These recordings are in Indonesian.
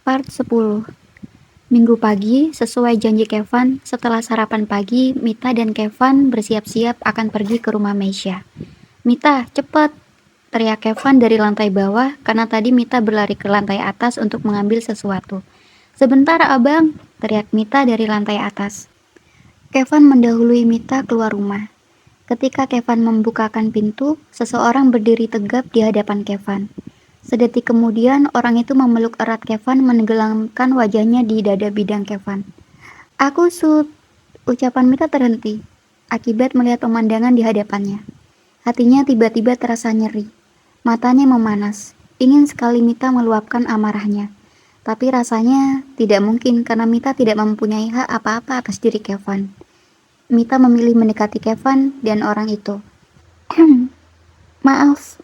Part 10. Minggu pagi, sesuai janji Kevin, setelah sarapan pagi, Mita dan Kevin bersiap-siap akan pergi ke rumah Meisha. "Mita, cepat!" teriak Kevin dari lantai bawah karena tadi Mita berlari ke lantai atas untuk mengambil sesuatu. "Sebentar, Abang!" teriak Mita dari lantai atas. Kevin mendahului Mita keluar rumah. Ketika Kevin membukakan pintu, seseorang berdiri tegap di hadapan Kevin. Sedetik kemudian, orang itu memeluk erat Kevin, menenggelamkan wajahnya di dada bidang Kevin. "Aku Sud," ucapan Mita terhenti, akibat melihat pemandangan di hadapannya. Hatinya tiba-tiba terasa nyeri. Matanya memanas. Ingin sekali Mita meluapkan amarahnya. Tapi rasanya tidak mungkin karena Mita tidak mempunyai hak apa-apa atas diri Kevin. Mita memilih mendekati Kevin dan orang itu. "Maaf,"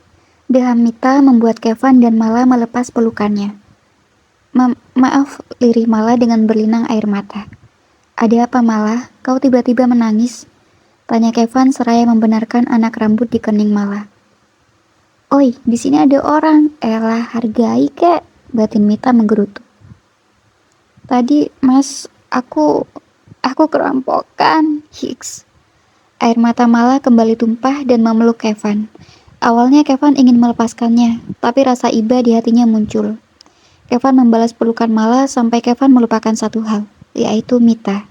deham Mita membuat Kevin dan Mala melepas pelukannya. Maaf, lirih Mala dengan berlinang air mata. "Ada apa, Mala? Kau tiba-tiba menangis?" tanya Kevin seraya membenarkan anak rambut di kening Mala. "Oi, di sini ada orang." "Elah, hargai kek," batin Mita menggerutu. "Tadi, Mas, aku kerampokan." Hiks. Air mata Mala kembali tumpah dan memeluk Kevin. Awalnya Kevin ingin melepaskannya, tapi rasa iba di hatinya muncul. Kevin membalas pelukan Mala sampai Kevin melupakan satu hal, yaitu Mita.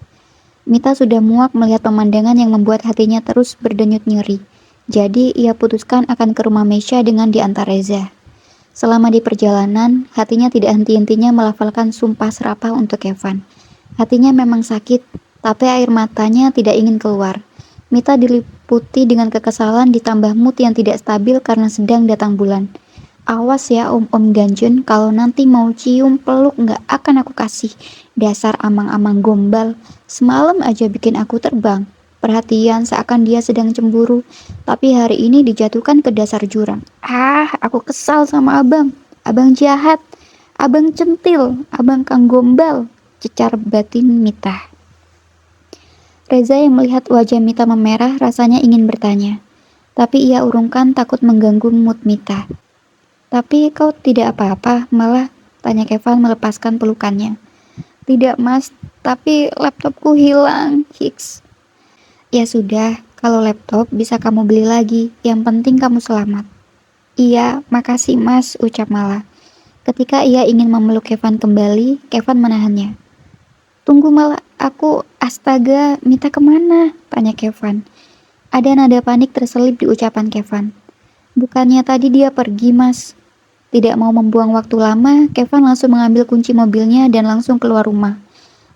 Mita sudah muak melihat pemandangan yang membuat hatinya terus berdenyut nyeri. Jadi ia putuskan akan ke rumah Meisha dengan diantar Reza. Selama di perjalanan, hatinya tidak henti-hentinya melafalkan sumpah serapah untuk Kevin. Hatinya memang sakit, tapi air matanya tidak ingin keluar. Mita diliputi dengan kekesalan ditambah mood yang tidak stabil karena sedang datang bulan. "Awas ya om ganjen, kalau nanti mau cium peluk nggak akan aku kasih. Dasar amang-amang gombal, semalam aja bikin aku terbang. Perhatian seakan dia sedang cemburu, tapi hari ini dijatuhkan ke dasar jurang. Aku kesal sama abang. Abang jahat, abang centil, abang kang gombal," cecar batin Mita. Reza yang melihat wajah Mita memerah rasanya ingin bertanya, tapi ia urungkan takut mengganggu mood Mita. "Tapi kau tidak apa-apa, malah?" tanya Kevin melepaskan pelukannya. "Tidak, Mas, tapi laptopku hilang." Hiks. "Ya sudah, kalau laptop bisa kamu beli lagi, yang penting kamu selamat." "Iya, makasih Mas," ucap Mala. Ketika ia ingin memeluk Kevin kembali, Kevin menahannya. "Tunggu Mala, astaga, Mita kemana?" tanya Kevin. Ada nada panik terselip di ucapan Kevin. "Bukannya tadi dia pergi, Mas." Tidak mau membuang waktu lama, Kevin langsung mengambil kunci mobilnya dan langsung keluar rumah.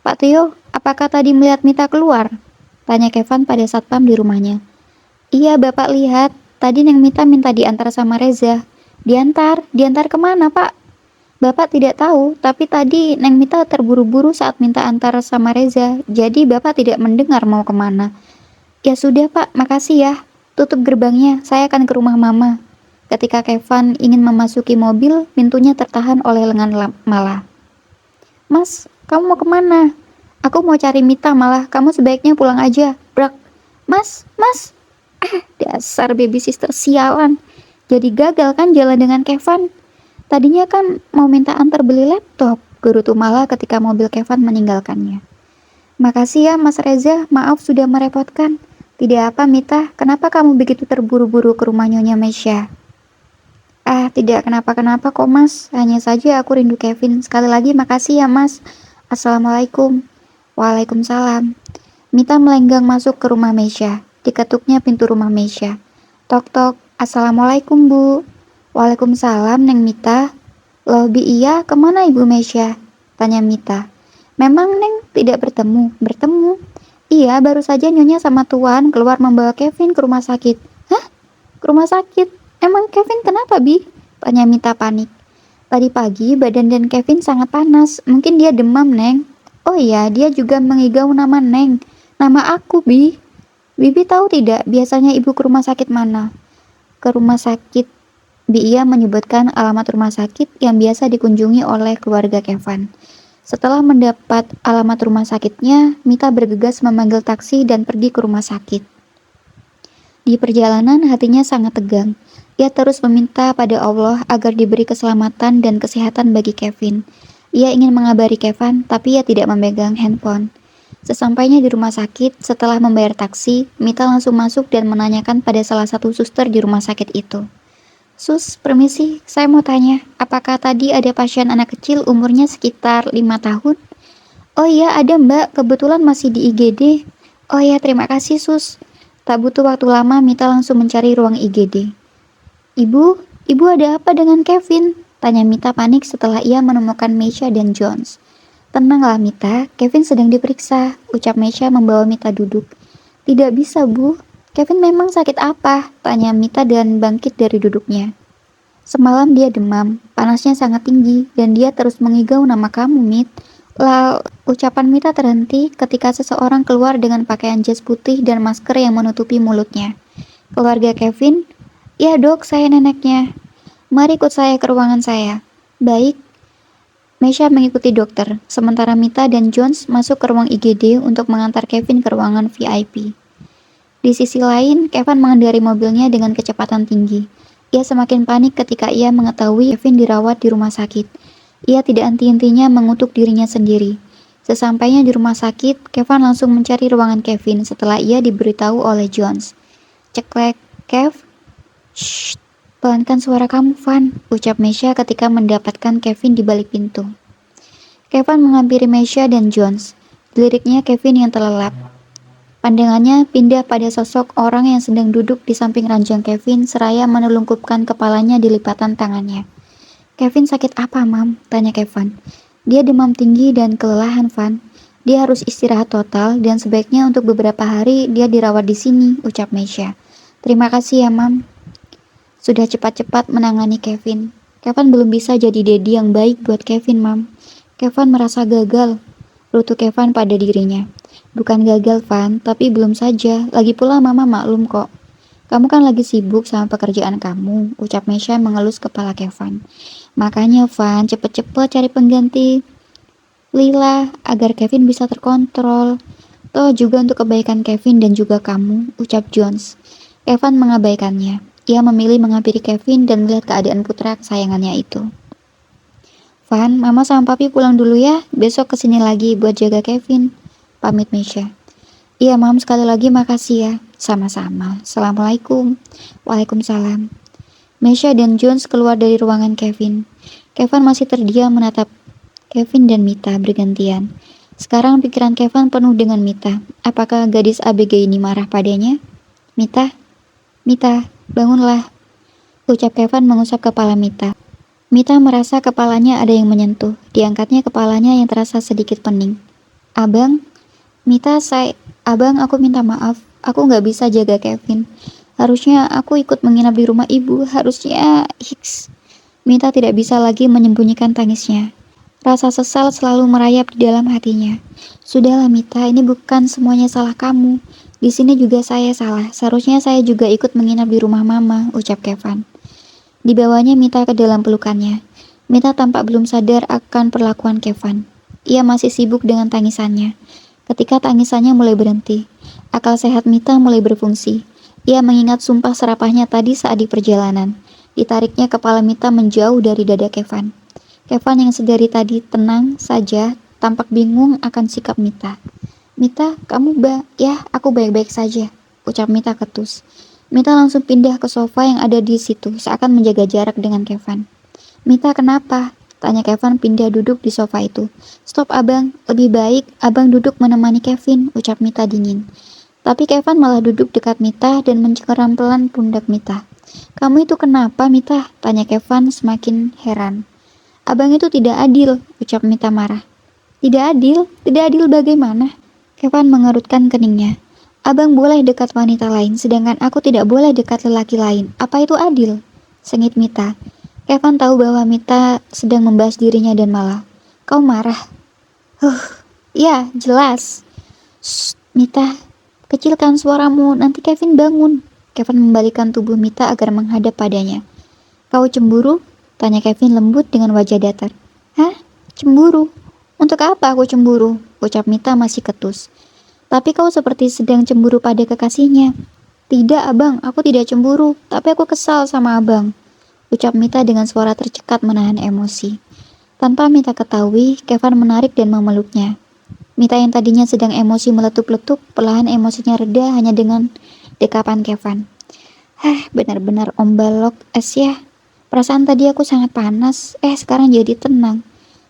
"Pak Tio, apakah tadi melihat Mita keluar?" tanya Kevin pada satpam di rumahnya. "Iya, Bapak lihat. Tadi Neng Mita minta diantar sama Reza." Diantar kemana, Pak?" "Bapak tidak tahu, tapi tadi Neng Mita terburu-buru saat minta antar sama Reza, jadi Bapak tidak mendengar mau kemana." "Ya sudah Pak, makasih ya. Tutup gerbangnya, saya akan ke rumah Mama." Ketika Kevin ingin memasuki mobil, pintunya tertahan oleh lengan Mala. "Mas, kamu mau kemana?" "Aku mau cari Mita, Malah. Kamu sebaiknya pulang aja." Brak. Mas. Dasar baby sister sialan. Jadi gagal kan jalan dengan Kevin? Tadinya kan mau minta antar beli laptop, gerutu Mala ketika mobil Kevin meninggalkannya. "Makasih ya Mas Reza, maaf sudah merepotkan." "Tidak apa Mita, kenapa kamu begitu terburu-buru ke rumah Nyonya Meisha?" Tidak kenapa-kenapa kok Mas, hanya saja aku rindu Kevin. Sekali lagi makasih ya Mas. Assalamualaikum." "Waalaikumsalam." Mita melenggang masuk ke rumah Meisha. Diketuknya pintu rumah Meisha. "Tok-tok, Assalamualaikum Bu." "Waalaikumsalam Neng Mita." "Loh Bi iya, kemana Ibu Meisha?" tanya Mita. "Memang Neng tidak bertemu?" "Bertemu." "Iya, baru saja Nyonya sama Tuan keluar membawa Kevin ke rumah sakit." "Hah? Ke rumah sakit? Emang Kevin kenapa Bi?" tanya Mita panik. "Tadi pagi badan dan Kevin sangat panas, mungkin dia demam Neng." "Oh iya, dia juga mengigau nama Neng." "Nama aku Bi." "Bibi tahu tidak biasanya ibu ke rumah sakit mana?" "Ke rumah sakit." Ia menyebutkan alamat rumah sakit yang biasa dikunjungi oleh keluarga Kevin. Setelah mendapat alamat rumah sakitnya, Mita bergegas memanggil taksi dan pergi ke rumah sakit. Di perjalanan hatinya sangat tegang. Ia terus meminta pada Allah agar diberi keselamatan dan kesehatan bagi Kevin. Ia ingin mengabari Kevin, tapi ia tidak memegang handphone. Sesampainya di rumah sakit, setelah membayar taksi, Mita langsung masuk dan menanyakan pada salah satu suster di rumah sakit itu. Sus, permisi, saya mau tanya, apakah tadi ada pasien anak kecil umurnya sekitar 5 tahun? Oh iya, ada mbak, kebetulan masih di IGD. Oh iya, terima kasih sus. Tak butuh waktu lama, Mita langsung mencari ruang IGD. Ibu ada apa dengan Kevin? Tanya Mita panik setelah ia menemukan Meisha dan Jones. Tenanglah Mita, Kevin sedang diperiksa, ucap Meisha membawa Mita duduk. Tidak bisa bu, Kevin memang sakit apa? Tanya Mita dan bangkit dari duduknya. Semalam dia demam, panasnya sangat tinggi, dan dia terus mengigau nama kamu, Mit. Ucapan Mita terhenti ketika seseorang keluar dengan pakaian jas putih dan masker yang menutupi mulutnya. Keluarga Kevin? Ya dok, saya neneknya. Mari ikut saya ke ruangan saya. Baik. Meisha mengikuti dokter, sementara Mita dan Jones masuk ke ruang IGD untuk mengantar Kevin ke ruangan VIP. Di sisi lain, Kevin mengendari mobilnya dengan kecepatan tinggi. Ia semakin panik ketika ia mengetahui Kevin dirawat di rumah sakit. Ia tidak henti-hentinya mengutuk dirinya sendiri. Sesampainya di rumah sakit, Kevin langsung mencari ruangan Kevin setelah ia diberitahu oleh Jones. Ceklek, Kev? Shh, pelankan suara kamu, Van, ucap Meisha ketika mendapatkan Kevin di balik pintu. Kevin menghampiri Meisha dan Jones. Liriknya Kevin yang terlelap. Pandangannya pindah pada sosok orang yang sedang duduk di samping ranjang Kevin seraya menelungkupkan kepalanya di lipatan tangannya. Kevin sakit apa, Mam? Tanya Kevin. Dia demam tinggi dan kelelahan, Van. Dia harus istirahat total dan sebaiknya untuk beberapa hari dia dirawat di sini, ucap Meisha. Terima kasih ya, Mam. Sudah cepat-cepat menangani Kevin. Kevin belum bisa jadi daddy yang baik buat Kevin, Mam. Kevin merasa gagal. Rutu Kevin pada dirinya. Bukan gagal, Van, tapi belum saja. Lagi pula Mama maklum kok. Kamu kan lagi sibuk sama pekerjaan kamu, ucap Meisha mengelus kepala Kevin. Makanya, Van, cepet-cepet cari pengganti Lila agar Kevin bisa terkontrol. Toh juga untuk kebaikan Kevin dan juga kamu, ucap Jones. Kevin mengabaikannya. Ia memilih menghampiri Kevin dan melihat keadaan putra kesayangannya itu. Van, Mama sama Papi pulang dulu ya. Besok kesini lagi buat jaga Kevin. Pamit Meisha. Iya, Mam, sekali lagi makasih ya. Sama-sama. Assalamualaikum. Waalaikumsalam. Meisha dan Jones keluar dari ruangan Kevin. Kevin masih terdiam menatap Kevin dan Mita bergantian. Sekarang pikiran Kevin penuh dengan Mita. Apakah gadis ABG ini marah padanya? Mita, bangunlah, ucap Kevin mengusap kepala Mita. Mita merasa kepalanya ada yang menyentuh. Diangkatnya kepalanya yang terasa sedikit pening. Abang, Abang, aku minta maaf. Aku nggak bisa jaga Kevin. Harusnya aku ikut menginap di rumah ibu. Harusnya, Mita tidak bisa lagi menyembunyikan tangisnya. Rasa sesal selalu merayap di dalam hatinya. Sudahlah Mita, ini bukan semuanya salah kamu. Di sini juga saya salah. Seharusnya saya juga ikut menginap di rumah Mama, ucap Kevin. Dibawanya Mita ke dalam pelukannya. Mita tampak belum sadar akan perlakuan Kevin. Ia masih sibuk dengan tangisannya. Ketika tangisannya mulai berhenti, akal sehat Mita mulai berfungsi. Ia mengingat sumpah serapahnya tadi saat di perjalanan. Ditariknya kepala Mita menjauh dari dada Kevin. Kevin yang sedari tadi tenang saja, tampak bingung akan sikap Mita. Mita, aku baik-baik saja, ucap Mita ketus. Mita langsung pindah ke sofa yang ada di situ, seakan menjaga jarak dengan Kevin. Mita, kenapa? Tanya Kevin pindah duduk di sofa itu. Stop abang, lebih baik abang duduk menemani Kevin, ucap Mita dingin. Tapi Kevin malah duduk dekat Mita dan mencengkeram pelan pundak Mita. Kamu itu kenapa, Mita? Tanya Kevin semakin heran. Abang itu tidak adil, ucap Mita marah. Tidak adil bagaimana? Kevin mengerutkan keningnya. Abang boleh dekat wanita lain, sedangkan aku tidak boleh dekat lelaki lain. Apa itu adil? Sengit Mita. Kevin tahu bahwa Mita sedang membahas dirinya dan malah. Kau marah? Ya, jelas. Shh, Mita, kecilkan suaramu, nanti Kevin bangun. Kevin membalikkan tubuh Mita agar menghadap padanya. Kau cemburu? Tanya Kevin lembut dengan wajah datar. Hah? Cemburu? Untuk apa aku cemburu? Ucap Mita masih ketus. Tapi kau seperti sedang cemburu pada kekasihnya. Tidak abang, aku tidak cemburu, tapi aku kesal sama abang, ucap Mita dengan suara tercekat menahan emosi. Tanpa Mita ketahui, Kevin menarik dan memeluknya. Mita yang tadinya sedang emosi meletup-letup, perlahan emosinya reda hanya dengan dekapan Kevin. Benar-benar om balok es ya. Perasaan tadi aku sangat panas, sekarang jadi tenang.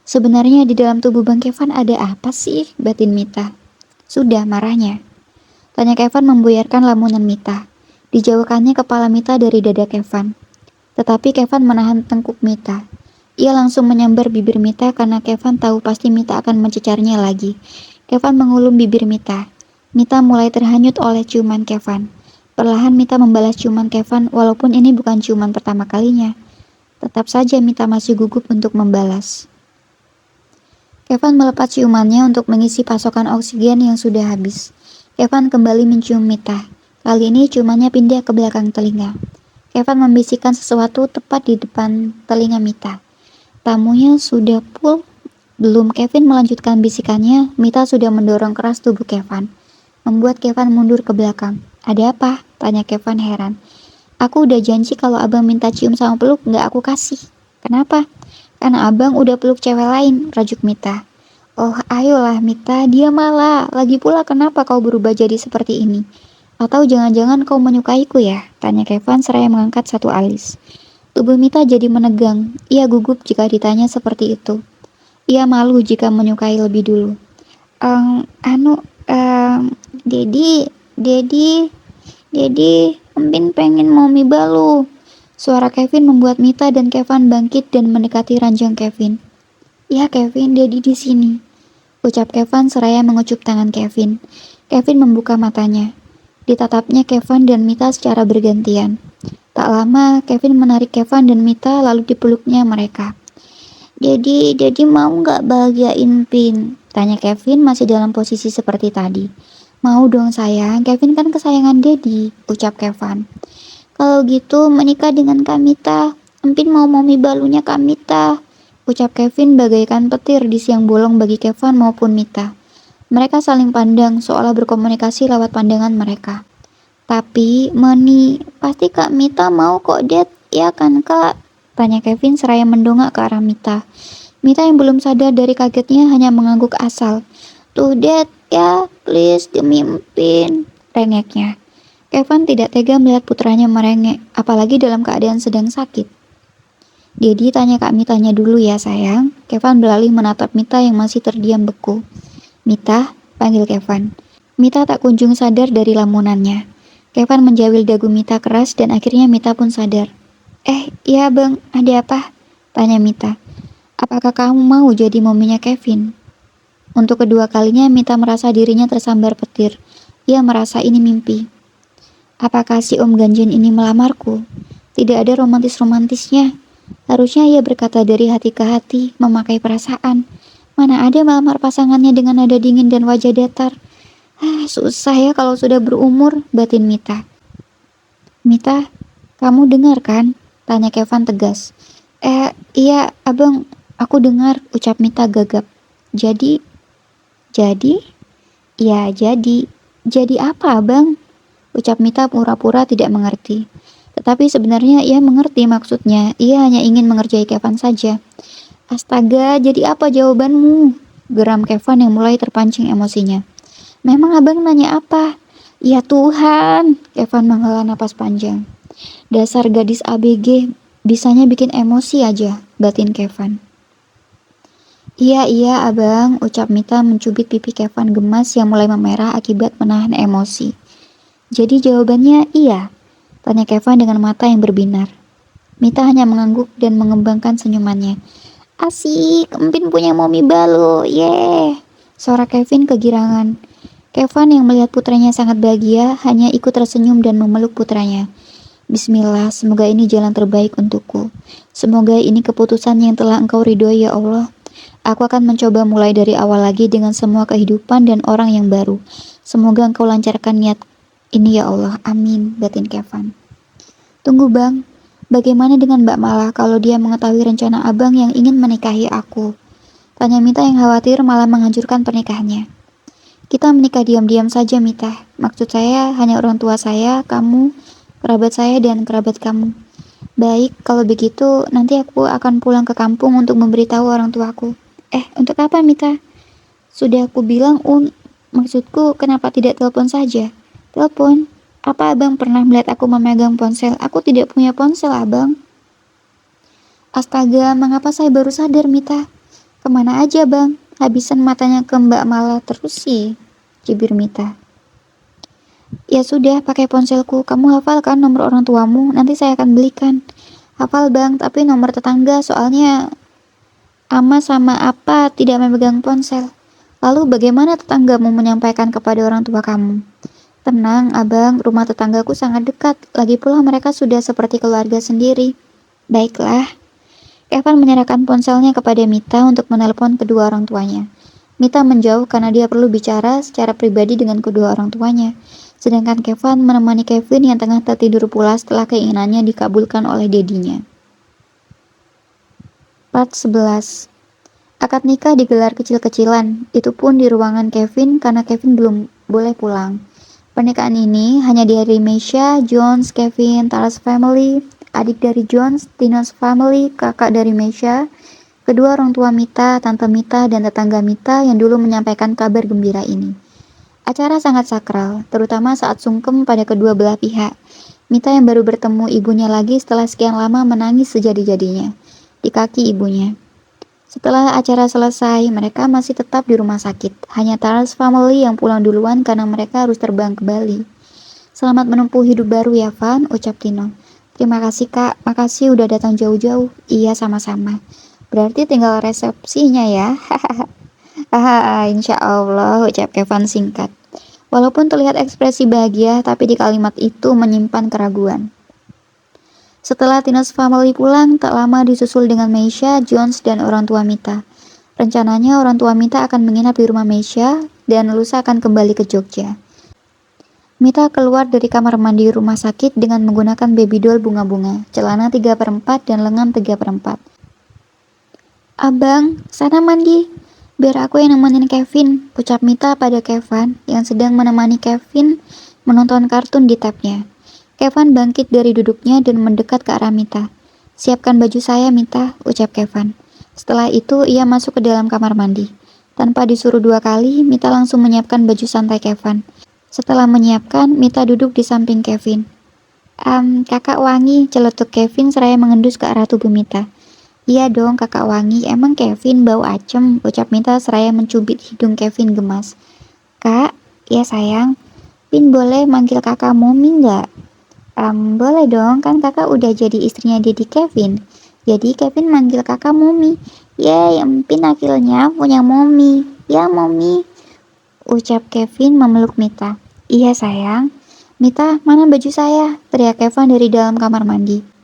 Sebenarnya di dalam tubuh Bang Kevin ada apa sih? Batin Mita. Sudah marahnya, tanya Kevin membuyarkan lamunan Mita. Dijauhkannya kepala Mita dari dada Kevin. Tetapi Kevin menahan tengkuk Mita. Ia langsung menyambar bibir Mita karena Kevin tahu pasti Mita akan mencecarnya lagi. Kevin mengulum bibir Mita. Mita mulai terhanyut oleh ciuman Kevin. Perlahan Mita membalas ciuman Kevin walaupun ini bukan ciuman pertama kalinya. Tetap saja Mita masih gugup untuk membalas. Kevin melepas ciumannya untuk mengisi pasokan oksigen yang sudah habis. Kevin kembali mencium Mita. Kali ini ciumannya pindah ke belakang telinga. Kevin membisikkan sesuatu tepat di depan telinga Mita. Tamunya sudah full. Belum Kevin melanjutkan bisikannya, Mita sudah mendorong keras tubuh Kevin, membuat Kevin mundur ke belakang. Ada apa? Tanya Kevin heran. Aku udah janji kalau abang minta cium sama peluk gak aku kasih. Kenapa? Karena abang udah peluk cewek lain, rajuk Mita. Oh ayolah Mita, dia malah. Lagi pula kenapa kau berubah jadi seperti ini? Atau jangan-jangan kau menyukaiku ya? Tanya Kevin seraya mengangkat satu alis. Tubuh Mita jadi menegang. Ia gugup jika ditanya seperti itu. Ia malu jika menyukai lebih dulu. Dedi, Empin pengen Mami Balu. Suara Kevin membuat Mita dan Kevin bangkit dan mendekati ranjang Kevin. Ya Kevin, Dedi di sini. Ucap Kevin seraya mengucup tangan Kevin. Kevin membuka matanya. Ditatapnya Kevin dan Mita secara bergantian. Tak lama, Kevin menarik Kevin dan Mita lalu dipeluknya mereka. Dedi mau gak bahagiain Pin? Tanya Kevin masih dalam posisi seperti tadi. Mau dong sayang, Kevin kan kesayangan Dedi, ucap Kevin. Kalau gitu menikah dengan Kamita. Empin mau Mami Balunya Kamita, ucap Kevin bagaikan petir di siang bolong bagi Kevin maupun Mita. Mereka saling pandang seolah berkomunikasi lewat pandangan mereka. Tapi, Moni, pasti Kak Mita mau kok, Dad, ya kan Kak? Tanya Kevin seraya mendongak ke arah Mita. Mita yang belum sadar dari kagetnya hanya mengangguk asal. Tuh, Dad, ya, please, demi Empin, rengeknya. Kevin tidak tega melihat putranya merengek, apalagi dalam keadaan sedang sakit. Dedi tanya Kak Mitanya dulu ya, sayang. Kevin beralih menatap Mita yang masih terdiam beku. Mita, panggil Kevin. Mita tak kunjung sadar dari lamunannya. Kevin menjawil dagu Mita keras dan akhirnya Mita pun sadar. Iya bang, ada apa? Tanya Mita. Apakah kamu mau jadi mominya Kevin? Untuk kedua kalinya Mita merasa dirinya tersambar petir. Ia merasa ini mimpi. Apakah si Om Ganjen ini melamarku? Tidak ada romantis-romantisnya. Harusnya ia berkata dari hati ke hati, memakai perasaan. Mana ada melamar pasangannya dengan nada dingin dan wajah datar. Susah ya kalau sudah berumur, batin Mita. Mita, kamu dengar kan? Tanya Kevin tegas. Iya abang, aku dengar, ucap Mita gagap. Jadi? Ya jadi. Jadi apa abang? Ucap Mita pura-pura tidak mengerti. Tetapi sebenarnya ia mengerti maksudnya, ia hanya ingin mengerjai Kevin saja. Astaga, jadi apa jawabanmu? Geram Kevin yang mulai terpancing emosinya. Memang abang nanya apa? Ya Tuhan, Kevin menghela napas panjang. Dasar gadis ABG, bisanya bikin emosi aja, batin Kevin. Iya abang, ucap Mita mencubit pipi Kevin gemas yang mulai memerah akibat menahan emosi. Jadi jawabannya iya, tanya Kevin dengan mata yang berbinar. Mita hanya mengangguk dan mengembangkan senyumannya. Asik, Empin punya Mami Balu, yeay. Suara Kevin kegirangan. Kevin yang melihat putranya sangat bahagia hanya ikut tersenyum dan memeluk putranya. Bismillah, semoga ini jalan terbaik untukku. Semoga ini keputusan yang telah Engkau ridhoi ya Allah. Aku akan mencoba mulai dari awal lagi dengan semua kehidupan dan orang yang baru. Semoga Engkau lancarkan niat ini ya Allah. Amin, batin Kevin. Tunggu bang, bagaimana dengan Mbak Mala kalau dia mengetahui rencana abang yang ingin menikahi aku? Tanya Mita yang khawatir malah menghancurkan pernikahannya. Kita menikah diam-diam saja Mita. Maksud saya hanya orang tua saya, kamu, kerabat saya dan kerabat kamu. Baik, kalau begitu nanti aku akan pulang ke kampung untuk memberitahu orang tuaku. Untuk apa, Mita? Sudah aku bilang, maksudku kenapa tidak telepon saja? Telepon? Apa abang pernah melihat aku memegang ponsel? Aku tidak punya ponsel, abang. Astaga, mengapa saya baru sadar, Mita? Kemana aja, bang? Habisan matanya ke Mbak Mala terus sih, cibir Mita. Ya sudah, pakai ponselku. Kamu hafal kan nomor orang tuamu? Nanti saya akan belikan. Hafal, bang, tapi nomor tetangga soalnya ama sama apa tidak memegang ponsel. Lalu bagaimana tetanggamu menyampaikan kepada orang tua kamu? Tenang, abang, rumah tetanggaku sangat dekat. Lagi pula mereka sudah seperti keluarga sendiri. Baiklah. Evan menyerahkan ponselnya kepada Mita untuk menelpon kedua orang tuanya. Mita menjauh karena dia perlu bicara secara pribadi dengan kedua orang tuanya. Sedangkan Kevin menemani Kevin yang tengah tertidur pula setelah keinginannya dikabulkan oleh dedinya. Part 11. Akad nikah digelar kecil-kecilan, itu pun di ruangan Kevin karena Kevin belum boleh pulang. Pernikahan ini hanya dihadiri Meisha, Jones, Kevin, Tara's family, adik dari Jones, Tina's family, kakak dari Meisha, kedua orang tua Mita, tante Mita, dan tetangga Mita yang dulu menyampaikan kabar gembira ini. Acara sangat sakral, terutama saat sungkem pada kedua belah pihak. Mita yang baru bertemu ibunya lagi setelah sekian lama menangis sejadi-jadinya di kaki ibunya. Setelah acara selesai, mereka masih tetap di rumah sakit. Hanya Tara's family yang pulang duluan karena mereka harus terbang ke Bali. Selamat menempuh hidup baru ya, Van, ucap Tino. Terima kasih, Kak. Makasih udah datang jauh-jauh. Iya, sama-sama. Berarti tinggal resepsinya ya. Haha, insya Allah, ucap Kevin singkat. Walaupun terlihat ekspresi bahagia, tapi di kalimat itu menyimpan keraguan. Setelah Tina's family pulang, tak lama disusul dengan Meisha, Jones, dan orang tua Mita. Rencananya orang tua Mita akan menginap di rumah Meisha dan lusa akan kembali ke Jogja. Mita keluar dari kamar mandi rumah sakit dengan menggunakan baby doll bunga-bunga, celana 3/4 dan lengan 3/4. Abang, sana mandi. Biar aku yang nemenin Kevin, ucap Mita pada Kevin yang sedang menemani Kevin menonton kartun di tabnya. Kevin bangkit dari duduknya dan mendekat ke arah Mita. Siapkan baju saya, Mita, ucap Kevin. Setelah itu, ia masuk ke dalam kamar mandi. Tanpa disuruh 2 kali, Mita langsung menyiapkan baju santai Kevin. Setelah menyiapkan, Mita duduk di samping Kevin. Kakak wangi, celetuk Kevin seraya mengendus ke arah tubuh Mita. Iya dong, kakak wangi, emang Kevin bau acem, ucap Mita seraya mencubit hidung Kevin gemas. Kak, ya sayang, Pin boleh manggil kakak Mommy nggak? Boleh dong, kan kakak udah jadi istrinya Dedi Kevin. Jadi Kevin manggil kakak Mommy. Yeay, Empin akhirnya punya Mommy. Ya Mommy, ucap Kevin memeluk Mita. Iya sayang. Mita, mana baju saya? Teriak Kevin dari dalam kamar mandi.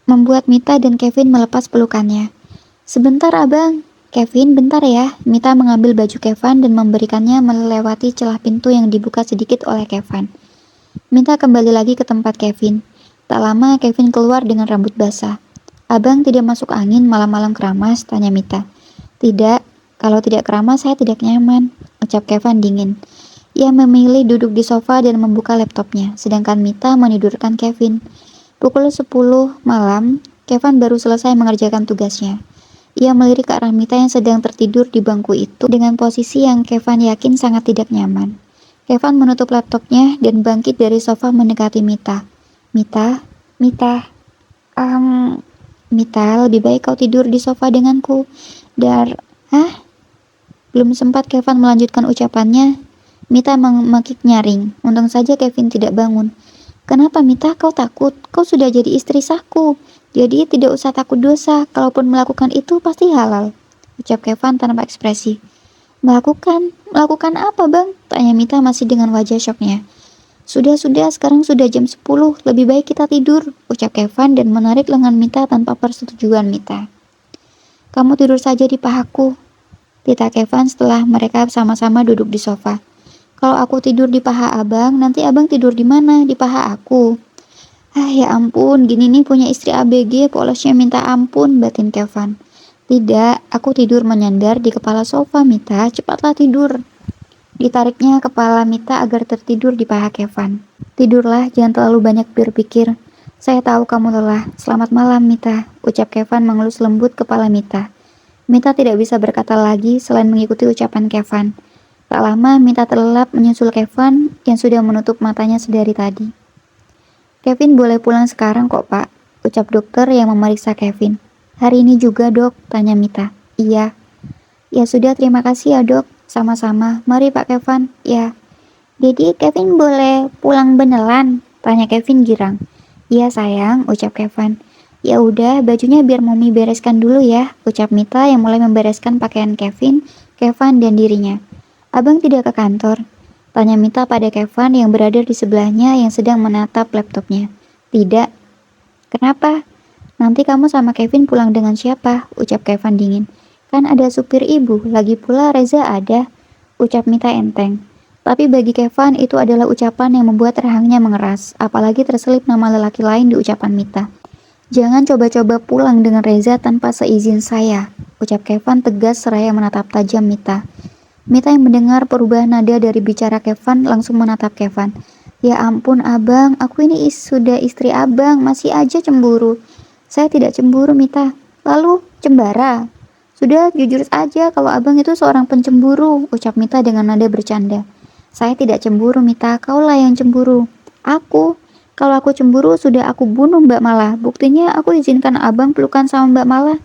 Membuat Mita dan Kevin melepas pelukannya. Sebentar abang. Kevin, bentar ya. Mita mengambil baju Kevin dan memberikannya melewati celah pintu yang dibuka sedikit oleh Kevin. Mita kembali lagi ke tempat Kevin. Tak lama Kevin keluar dengan rambut basah. Abang tidak masuk angin malam-malam keramas, tanya Mita. Tidak, kalau tidak keramas saya tidak nyaman, ucap Kevin dingin. Ia memilih duduk di sofa dan membuka laptopnya, sedangkan Mita menidurkan Kevin. Pukul 10 malam, Kevin baru selesai mengerjakan tugasnya. Ia melirik ke arah Mita yang sedang tertidur di bangku itu dengan posisi yang Kevin yakin sangat tidak nyaman. Kevin menutup laptopnya dan bangkit dari sofa mendekati Mita. Mita, Mita, lebih baik kau tidur di sofa denganku. Belum sempat Kevin melanjutkan ucapannya, Mita memekik nyaring. Untung saja Kevin tidak bangun. Kenapa Mita, kau takut? Kau sudah jadi istri sahku. Jadi tidak usah takut dosa. Kalaupun melakukan itu pasti halal, ucap Kevin tanpa ekspresi. Melakukan apa bang? Tanya Mita masih dengan wajah syoknya. Sudah, sekarang sudah jam 10, lebih baik kita tidur, ucap Kevin dan menarik lengan Mita tanpa persetujuan Mita. Kamu tidur saja di pahaku, tita Kevin setelah mereka sama-sama duduk di sofa. Kalau aku tidur di paha abang, nanti abang tidur di mana? Di paha aku. Ya ampun, gini nih punya istri ABG, polosnya minta ampun, batin Kevin. Tidak, aku tidur menyandar di kepala sofa, Mita. Cepatlah tidur. Ditariknya kepala Mita agar tertidur di paha Kevin. Tidurlah, jangan terlalu banyak berpikir. Saya tahu kamu lelah. Selamat malam, Mita, ucap Kevin mengelus lembut kepala Mita. Mita tidak bisa berkata lagi selain mengikuti ucapan Kevin. Tak lama, Mita terlelap menyusul Kevin yang sudah menutup matanya sedari tadi. Kevin boleh pulang sekarang kok, Pak, ucap dokter yang memeriksa Kevin. Hari ini juga, Dok, tanya Mita. Iya. Ya sudah, terima kasih ya, Dok. Sama-sama. Mari, Pak Kevin. Ya. Jadi Kevin boleh pulang beneran? Tanya Kevin girang. Iya sayang, ucap Kevin. Ya udah, bajunya biar Mommy bereskan dulu ya, ucap Mita yang mulai membereskan pakaian Kevin dan dirinya. Abang tidak ke kantor? Tanya Mita pada Kevin yang berada di sebelahnya yang sedang menatap laptopnya. Tidak. Kenapa? Nanti kamu sama Kevin pulang dengan siapa? Ucap Kevin dingin. Kan ada supir ibu, lagi pula Reza ada, ucap Mita enteng. Tapi bagi Kevin itu adalah ucapan yang membuat rahangnya mengeras, apalagi terselip nama lelaki lain di ucapan Mita. Jangan coba-coba pulang dengan Reza tanpa seizin saya, ucap Kevin tegas seraya menatap tajam Mita. Mita yang mendengar perubahan nada dari bicara Kevin langsung menatap Kevin. Ya ampun abang, aku ini sudah istri abang, masih aja cemburu. Saya tidak cemburu Mita. Lalu, cembara? Sudah, jujur aja kalau abang itu seorang pencemburu, ucap Mita dengan nada bercanda. Saya tidak cemburu, Mita. Kaulah yang cemburu. Aku. Kalau aku cemburu, sudah aku bunuh Mbak Mala. Buktinya aku izinkan abang pelukan sama Mbak Mala.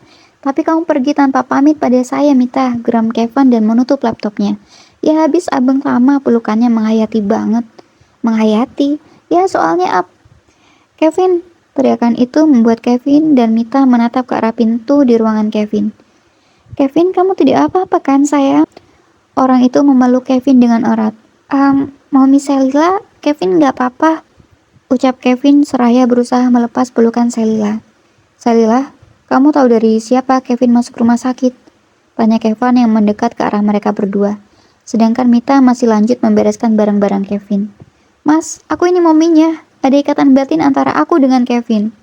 Tapi kamu pergi tanpa pamit pada saya, Mita. Geram Kevin dan menutup laptopnya. Ya habis abang lama pelukannya menghayati banget. Menghayati? Ya soalnya Kevin. Teriakan itu membuat Kevin dan Mita menatap ke arah pintu di ruangan Kevin. Kevin, kamu tidak apa-apa kan, sayang? Orang itu memeluk Kevin dengan erat. Mami Selila, Kevin gak apa-apa, ucap Kevin seraya berusaha melepas pelukan Selila. Selila, kamu tahu dari siapa Kevin masuk rumah sakit? Tanya Kevin yang mendekat ke arah mereka berdua. Sedangkan Mita masih lanjut membereskan barang-barang Kevin. Mas, aku ini mominya. Ada ikatan batin antara aku dengan Kevin.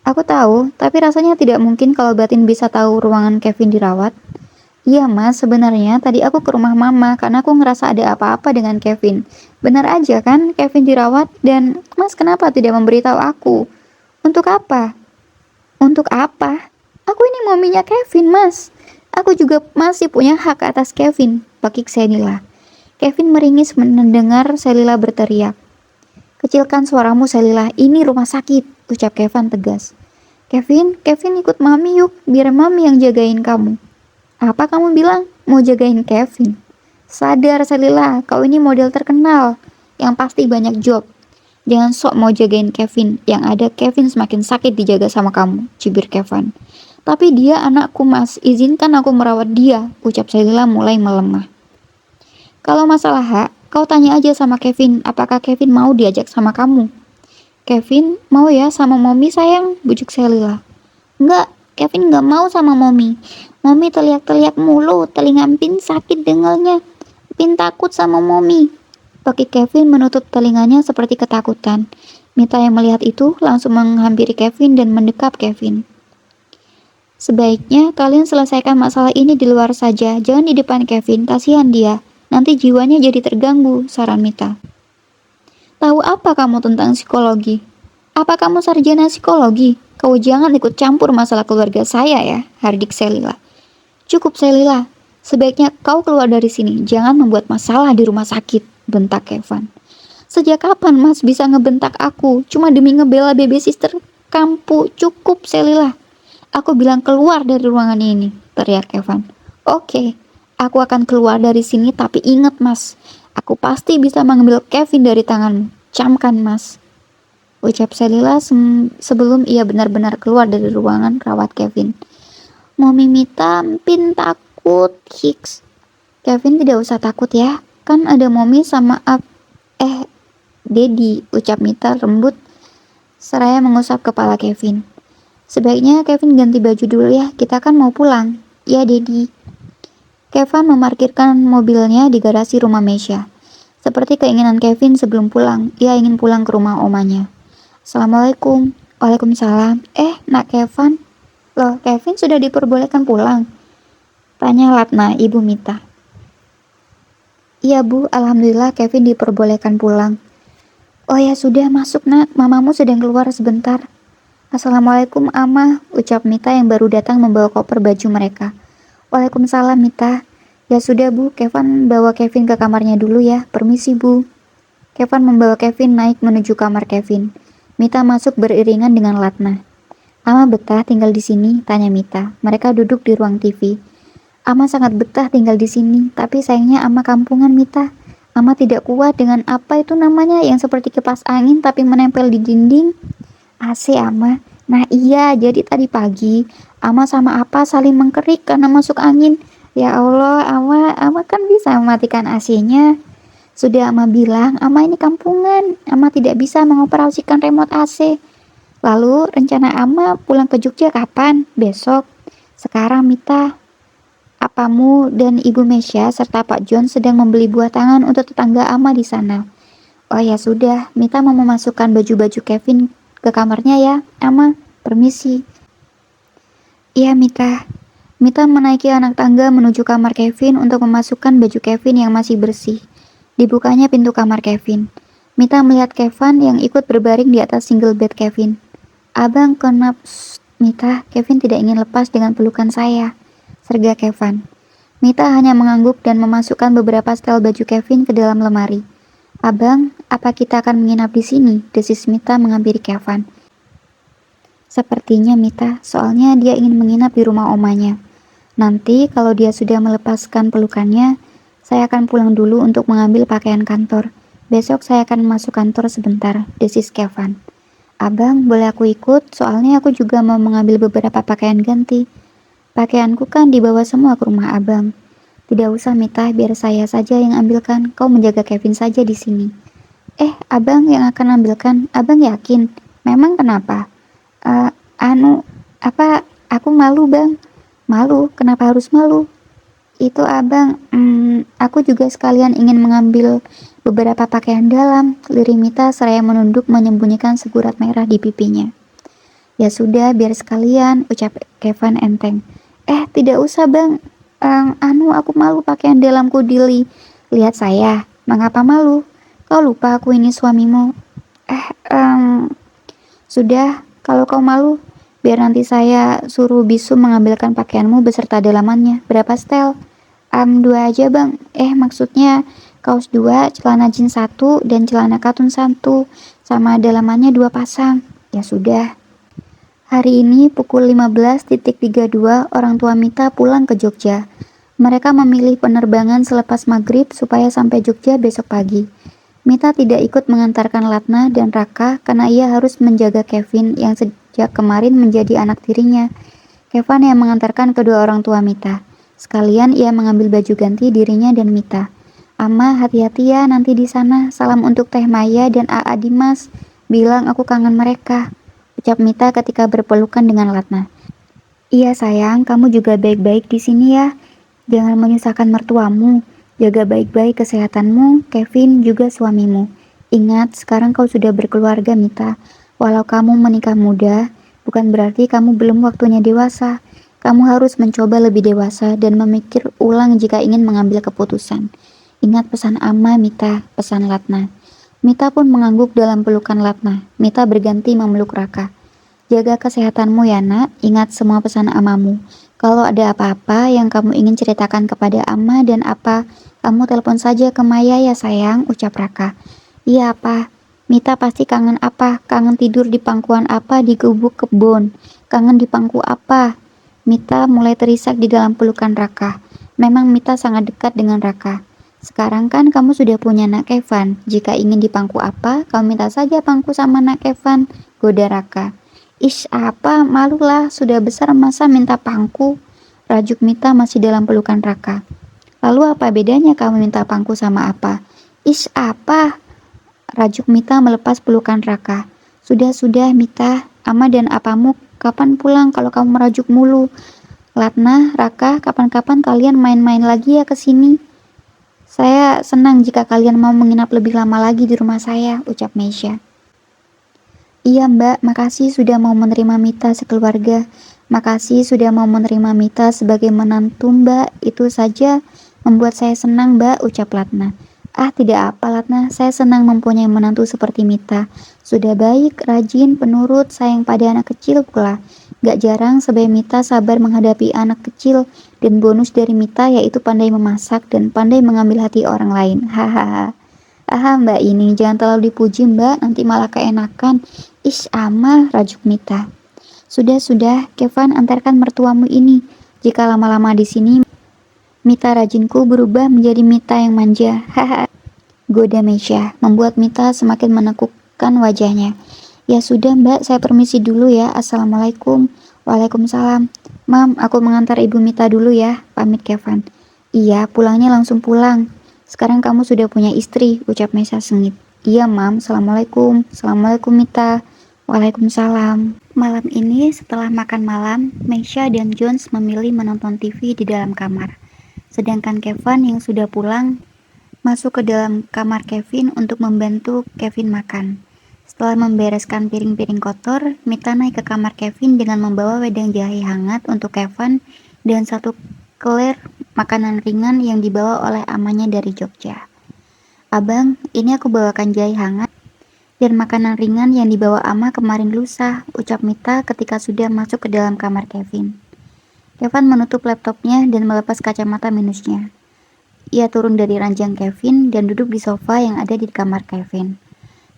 Aku tahu, tapi rasanya tidak mungkin kalau batin bisa tahu ruangan Kevin dirawat. Iya mas, sebenarnya tadi aku ke rumah mama karena aku ngerasa ada apa-apa dengan Kevin. Benar aja kan Kevin dirawat dan mas kenapa tidak memberitahu aku? Untuk apa? Untuk apa? Aku ini maminya Kevin mas. Aku juga masih punya hak atas Kevin, pakik Selila. Kevin meringis mendengar Selila berteriak. Kecilkan suaramu Selila, ini rumah sakit, ucap Kevin tegas. Kevin ikut mami yuk, biar mami yang jagain kamu. Apa kamu bilang? Mau jagain Kevin? Sadar Selila, kau ini model terkenal, yang pasti banyak job. Jangan sok mau jagain Kevin, yang ada Kevin semakin sakit dijaga sama kamu, cibir Kevin. Tapi dia anakku mas, izinkan aku merawat dia, ucap Selila mulai melemah. Kalau masalah hak, kau tanya aja sama Kevin, apakah Kevin mau diajak sama kamu? Kevin, mau ya sama Mommy sayang, bujuk Selila. Enggak, Kevin gak mau sama Mommy. Mommy teriak-teriak mulu, telinga Pin sakit dengarnya. Pin takut sama Mommy. Bagi Kevin menutup telinganya seperti ketakutan. Mita yang melihat itu langsung menghampiri Kevin dan mendekap Kevin. Sebaiknya kalian selesaikan masalah ini di luar saja, jangan di depan Kevin, kasihan dia. Nanti jiwanya jadi terganggu, saran Mita. Tahu apa kamu tentang psikologi? Apa kamu sarjana psikologi? Kau jangan ikut campur masalah keluarga saya ya, hardik Selila. Cukup Selila, sebaiknya kau keluar dari sini, jangan membuat masalah di rumah sakit, bentak Kevin. Sejak kapan mas bisa ngebentak aku, cuma demi ngebela baby sister kampu, cukup Selila. Aku bilang keluar dari ruangan ini, teriak Kevin. Oke, aku akan keluar dari sini tapi ingat mas, aku pasti bisa mengambil Kevin dari tanganmu, camkan mas. Ucap Selila sebelum ia benar-benar keluar dari ruangan rawat Kevin. Mommy Mita, Pin takut, Hicks. Kevin tidak usah takut ya, kan ada Mommy sama Daddy, ucap Mita lembut seraya mengusap kepala Kevin. Sebaiknya Kevin ganti baju dulu ya, kita kan mau pulang. Ya Daddy. Kevin memarkirkan mobilnya di garasi rumah Mesya. Seperti keinginan Kevin sebelum pulang, ia ingin pulang ke rumah omanya. Assalamualaikum. Waalaikumsalam. Nak Kevin. Loh, Kevin sudah diperbolehkan pulang? Tanya Latna, ibu Mita. Iya bu, alhamdulillah Kevin diperbolehkan pulang. Oh ya sudah, masuk nak, mamamu sedang keluar sebentar. Assalamualaikum Amah, ucap Mita yang baru datang membawa koper baju mereka. Waalaikumsalam Mita. Ya sudah Bu, Kevin bawa Kevin ke kamarnya dulu ya, permisi Bu. Kevin membawa Kevin naik menuju kamar Kevin. Mita masuk beriringan dengan Latna. Ama betah tinggal di sini? Tanya Mita. Mereka duduk di ruang TV. Ama sangat betah tinggal di sini, tapi sayangnya Ama kampungan Mita. Ama tidak kuat dengan apa itu namanya yang seperti kipas angin tapi menempel di dinding. AC Ama. Nah iya, jadi tadi pagi Ama sama Apa saling mengkerik karena masuk angin. Ya Allah, Ama kan bisa mematikan AC-nya. Sudah Ama bilang, Ama ini kampungan. Ama tidak bisa mengoperasikan remote AC. Lalu rencana Ama pulang ke Jogja kapan? Besok. Sekarang Mita, Apamu dan Ibu Mesya serta Pak John sedang membeli buah tangan untuk tetangga Ama di sana. Oh ya sudah, Mita mau memasukkan baju-baju Kevin ke kamarnya ya, Ama. Permisi. Iya Mita. Mita menaiki anak tangga menuju kamar Kevin untuk memasukkan baju Kevin yang masih bersih. Dibukanya pintu kamar Kevin. Mita melihat Kevin yang ikut berbaring di atas single bed Kevin. Abang kenapa? Mita, Kevin tidak ingin lepas dengan pelukan saya. Serga Kevin. Mita hanya mengangguk dan memasukkan beberapa setel baju Kevin ke dalam lemari. Abang, apa kita akan menginap di sini? Desis Mita menghampiri Kevin. Sepertinya Mita, soalnya dia ingin menginap di rumah omanya. Nanti kalau dia sudah melepaskan pelukannya, saya akan pulang dulu untuk mengambil pakaian kantor. Besok saya akan masuk kantor sebentar, desis Kevin. Abang, boleh aku ikut? Soalnya aku juga mau mengambil beberapa pakaian ganti. Pakaianku kan dibawa semua ke rumah abang. Tidak usah Mita, biar saya saja yang ambilkan. Kau menjaga Kevin saja di sini. Abang yang akan ambilkan. Abang yakin? Memang kenapa? Aku malu bang. Malu? Kenapa harus malu? Itu abang, aku juga sekalian ingin mengambil beberapa pakaian dalam, lirik Mita seraya menunduk menyembunyikan segurat merah di pipinya. Ya sudah, biar sekalian, ucap Kevin enteng. Tidak usah bang, aku malu pakaian dalamku lihat saya. Mengapa malu? Kau lupa aku ini suamimu. Sudah, kalau kau malu, biar nanti saya suruh bisu mengambilkan pakaianmu beserta dalamannya. Berapa setel? 2 aja bang. Maksudnya kaos 2, celana jeans 1, dan celana katun 1, sama dalamannya 2 pasang. Ya sudah. Hari ini pukul 15.32 orang tua Mita pulang ke Jogja. Mereka memilih penerbangan selepas maghrib supaya sampai Jogja besok pagi. Mita tidak ikut mengantarkan Latna dan Raka karena ia harus menjaga Kevin yang sejak kemarin menjadi anak tirinya. Kevin yang mengantarkan kedua orang tua Mita. Sekalian ia mengambil baju ganti dirinya dan Mita. Ama, hati-hati ya nanti di sana. Salam untuk Teh Maya dan Aa Dimas. Bilang aku kangen mereka. Ucap Mita ketika berpelukan dengan Latna. Iya sayang, kamu juga baik-baik di sini ya. Jangan menyusahkan mertuamu. Jaga baik-baik kesehatanmu, Kevin juga suamimu. Ingat, sekarang kau sudah berkeluarga, Mita. Walau kamu menikah muda, bukan berarti kamu belum waktunya dewasa. Kamu harus mencoba lebih dewasa dan memikir ulang jika ingin mengambil keputusan. Ingat pesan Ama, Mita, pesan Latna. Mita pun mengangguk dalam pelukan Latna. Mita berganti memeluk Raka. Jaga kesehatanmu ya nak, ingat semua pesan Amamu. Kalau ada apa-apa yang kamu ingin ceritakan kepada Ama dan Apa, kamu telepon saja ke Maya ya sayang, ucap Raka. Iya Apa, Mita pasti kangen Apa, kangen tidur di pangkuan Apa di gubuk kebun, kangen di pangku Apa. Mita mulai terisak di dalam pelukan Raka. Memang Mita sangat dekat dengan Raka. Sekarang kan kamu sudah punya nak Kevin, jika ingin di pangku Apa, kamu minta saja pangku sama nak Kevin, goda Raka. Ish, Apa, malulah, sudah besar masa minta pangku. Rajuk Mita masih dalam pelukan Raka. Lalu apa bedanya kamu minta pangku sama Apa? Ish, Apa? Rajuk Mita melepas pelukan Raka. Sudah Mita, Ama dan Apamu kapan pulang kalau kamu merajuk mulu? Latna, Raka, kapan-kapan kalian main-main lagi ya ke sini. Saya senang jika kalian mau menginap lebih lama lagi di rumah saya, ucap Mesya. Iya Mbak, makasih sudah mau menerima Mita sekeluarga. Makasih sudah mau menerima Mita sebagai menantu Mbak. Itu saja membuat saya senang Mbak, ucap Latna. Ah, tidak apa, Latna. Saya senang mempunyai menantu seperti Mita. Sudah baik, rajin, penurut, sayang pada anak kecil pula. Gak jarang sebaya Mita sabar menghadapi anak kecil, dan bonus dari Mita yaitu pandai memasak dan pandai mengambil hati orang lain. Hahaha. Ah, Mbak ini jangan terlalu dipuji, Mbak, nanti malah keenakan. Ish, amal, rajuk Mita. Sudah, Kevin, antarkan mertuamu ini. Jika lama-lama di sini, Mita rajinku berubah menjadi Mita yang manja. Haha. Goda Mesya membuat Mita semakin menekukkan wajahnya. Ya sudah, Mbak, saya permisi dulu ya. Assalamualaikum. Waalaikumsalam. Mam, aku mengantar Ibu Mita dulu ya, pamit Kevin. Iya, pulangnya langsung pulang. Sekarang kamu sudah punya istri, ucap Mesya sengit. Iya, Mam. Assalamualaikum. Assalamualaikum, Mita. Waalaikumsalam. Malam ini setelah makan malam, Mesya dan Jones memilih menonton TV di dalam kamar. Sedangkan Kevin yang sudah pulang masuk ke dalam kamar Kevin untuk membantu Kevin makan. Setelah membereskan piring-piring kotor, Mita naik ke kamar Kevin dengan membawa wedang jahe hangat untuk Kevin dan satu keler makanan ringan yang dibawa oleh amannya dari Jogja. Abang, ini aku bawakan jahe hangat dan makanan ringan yang dibawa ama kemarin lusa, ucap Mita ketika sudah masuk ke dalam kamar Kevin. Kevin menutup laptopnya dan melepas kacamata minusnya. Ia turun dari ranjang Kevin dan duduk di sofa yang ada di kamar Kevin.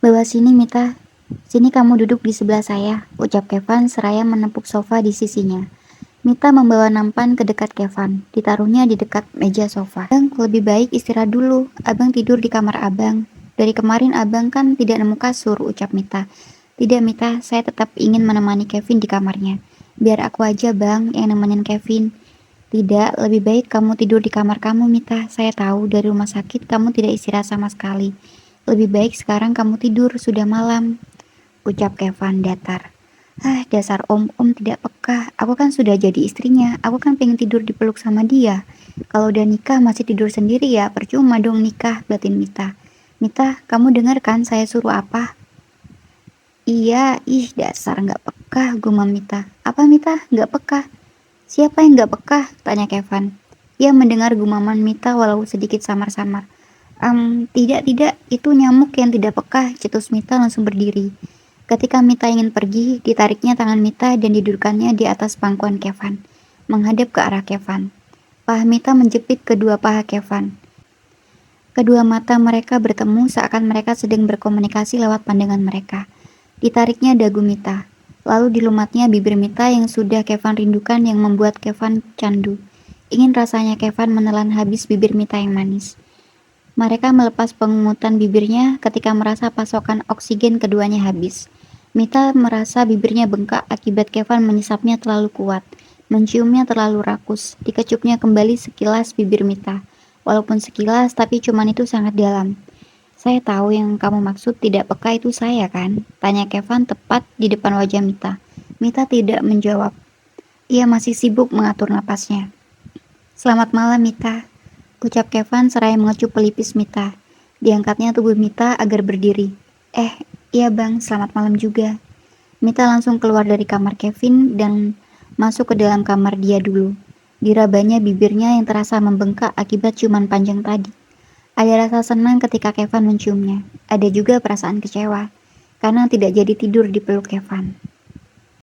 Bawa sini, Mita. Sini kamu duduk di sebelah saya, ucap Kevin seraya menepuk sofa di sisinya. Mita membawa nampan ke dekat Kevin, ditaruhnya di dekat meja sofa. Abang, lebih baik istirahat dulu. Abang tidur di kamar abang. Dari kemarin abang kan tidak nemu kasur, ucap Mita. Tidak, Mita, saya tetap ingin menemani Kevin di kamarnya. Biar aku aja, Bang, yang nemenin Kevin. Tidak, lebih baik kamu tidur di kamar kamu, Mita. Saya tahu dari rumah sakit kamu tidak istirahat sama sekali. Lebih baik sekarang kamu tidur, sudah malam, ucap Kevin datar. Ah, dasar om tidak peka. Aku kan sudah jadi istrinya. Aku kan pengen tidur dipeluk sama dia. Kalau udah nikah masih tidur sendiri ya, percuma dong nikah, batin Mita. Mita, kamu dengar kan saya suruh apa? Iya, ih dasar nggak peka, gumam Mita. Apa Mita? Nggak peka? Siapa yang nggak peka? Tanya Kevin. Ia mendengar gumaman Mita walau sedikit samar-samar. Tidak, itu nyamuk yang tidak peka, cetus Mita langsung berdiri. Ketika Mita ingin pergi, ditariknya tangan Mita dan didudukkannya di atas pangkuan Kevin, menghadap ke arah Kevin. Paha Mita menjepit kedua paha Kevin. Kedua mata mereka bertemu seakan mereka sedang berkomunikasi lewat pandangan mereka. Ditariknya dagu Mita, lalu dilumatnya bibir Mita yang sudah Kevin rindukan yang membuat Kevin candu. Ingin rasanya Kevin menelan habis bibir Mita yang manis. Mereka melepas pengungutan bibirnya ketika merasa pasokan oksigen keduanya habis. Mita merasa bibirnya bengkak akibat Kevin menyesapnya terlalu kuat, menciumnya terlalu rakus, dikecupnya kembali sekilas bibir Mita. Walaupun sekilas, tapi cuman itu sangat dalam. Saya tahu yang kamu maksud tidak peka itu saya kan? Tanya Kevin tepat di depan wajah Mita. Mita tidak menjawab. Ia masih sibuk mengatur napasnya. Selamat malam Mita, ucap Kevin seraya mengecup pelipis Mita. Diangkatnya tubuh Mita agar berdiri. Iya bang, selamat malam juga. Mita langsung keluar dari kamar Kevin dan masuk ke dalam kamar dia dulu. Dirabanya bibirnya yang terasa membengkak akibat ciuman panjang tadi. Ada rasa senang ketika Kevin menciumnya. Ada juga perasaan kecewa, karena tidak jadi tidur di peluk Kevin.